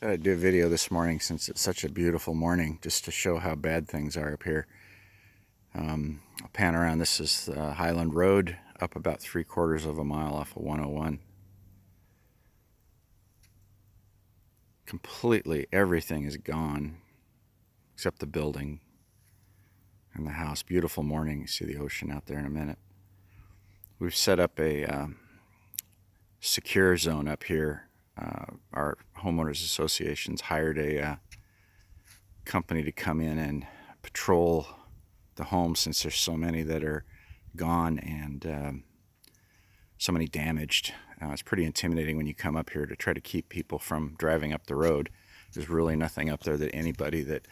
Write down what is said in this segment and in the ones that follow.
Thought I'd do a video this morning since it's such a beautiful morning, just to show how bad things are up here. I'll pan around. This is Highland Road, up about 3/4 of a mile off of 101. Completely everything is gone except the building and the house. Beautiful morning. You see the ocean out there in a minute. We've set up a secure zone up here. Our homeowners associations hired a company to come in and patrol the homes, since there's so many that are gone and so many damaged. It's pretty intimidating when you come up here to try to keep people from driving up the road. There's really nothing up there that anybody that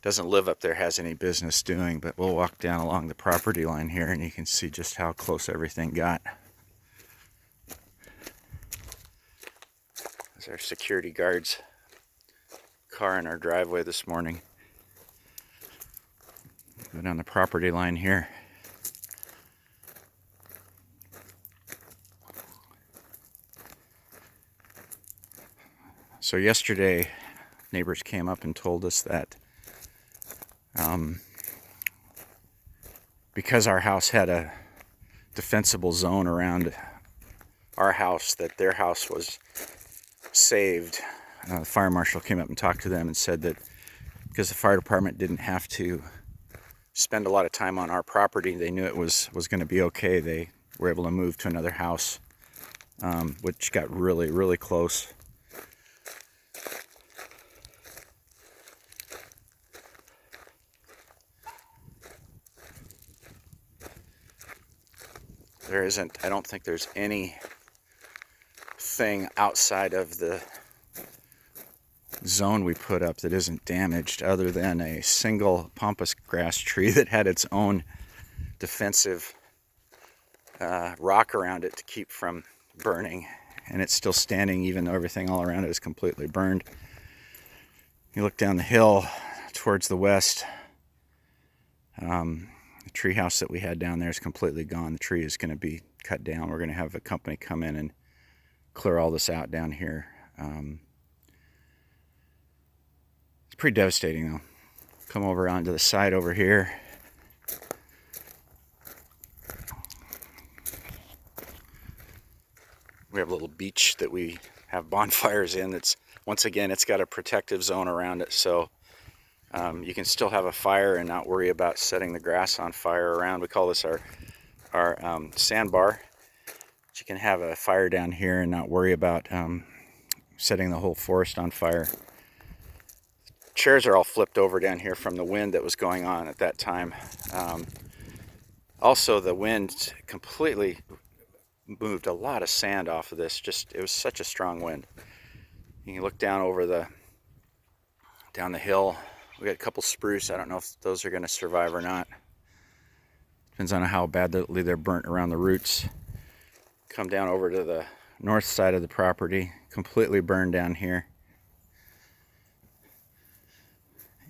doesn't live up there has any business doing, but we'll walk down along the property line here and you can see just how close everything got. There's our security guard's car in our driveway this morning. Go down the property line here. So yesterday, neighbors came up and told us that because our house had a defensible zone around our house, that their house was saved. The fire marshal came up and talked to them and said that because the fire department didn't have to spend a lot of time on our property, they knew it was going to be okay. They were able to move to another house, which got really, really close. I don't think there's anything outside of the zone we put up that isn't damaged, other than a single pampas grass tree that had its own defensive rock around it to keep from burning, and it's still standing even though everything all around it is completely burned. You look down the hill towards the west, the tree house that we had down there is completely gone. The tree is going to be cut down. We're going to have a company come in and clear all this out down here. It's pretty devastating though. Come over onto the side over here. We have a little beach that we have bonfires in. That's, once again, it's got a protective zone around it, so you can still have a fire and not worry about setting the grass on fire around. We call this our sandbar. But you can have a fire down here and not worry about setting the whole forest on fire. Chairs are all flipped over down here from the wind that was going on at that time. Also, the wind completely moved a lot of sand off of this. It was such a strong wind. You can look down over down the hill. We got a couple spruce. I don't know if those are going to survive or not. Depends on how badly they're burnt around the roots. Come down over to the north side of the property, completely burned down here.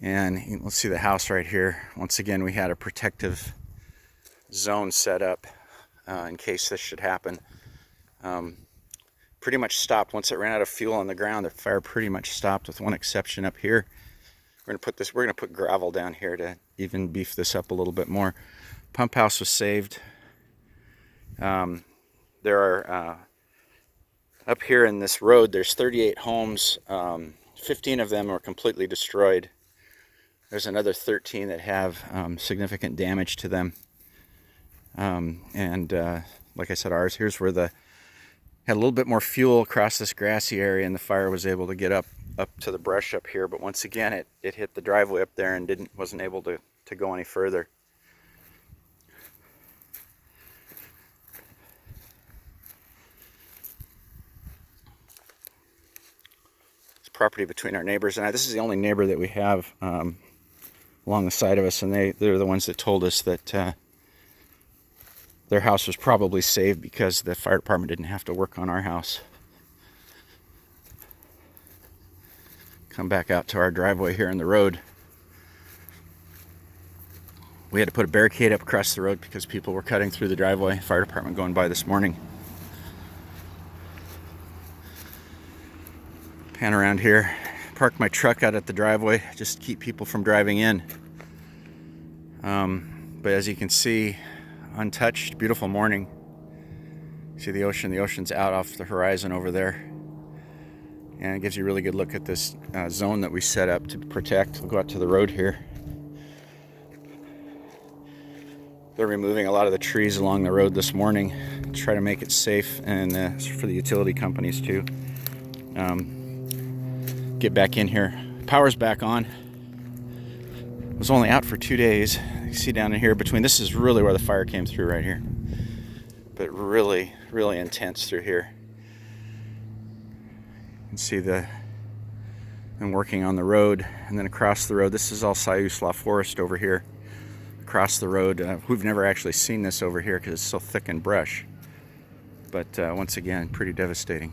And let's see the house right here. Once again, we had a protective zone set up in case this should happen. Pretty much stopped once it ran out of fuel on the ground. The fire pretty much stopped, with one exception up here. We're gonna put gravel down here to even beef this up a little bit more. Pump house was saved. There are up here in this road, there's 38 homes. 15 of them are completely destroyed. There's another 13 that have significant damage to them. Like I said, ours, here's where had a little bit more fuel across this grassy area, and the fire was able to get up to the brush up here. But once again, it hit the driveway up there and wasn't able to go any further. It's property between our neighbors and I. This is the only neighbor that we have along the side of us, and they're the ones that told us that their house was probably saved because the fire department didn't have to work on our house. Come back out to our driveway here in the road. We had to put a barricade up across the road because people were cutting through the driveway. Fire department going by this morning. pan around here, park my truck out at the driveway, just keep people from driving in. But as you can see, untouched, beautiful morning. See the ocean's out off the horizon over there. And it gives you a really good look at this zone that we set up to protect. We'll go out to the road here. They're removing a lot of the trees along the road this morning to try to make it safe, and for the utility companies too. Get back in here. Power's back on. It was only out for 2 days. You can see down in here between, this is really where the fire came through right here. But really, really intense through here. You can see them working on the road, and then across the road, this is all Siuslaw Forest over here. Across the road, we've never actually seen this over here because it's so thick in brush. But once again, pretty devastating.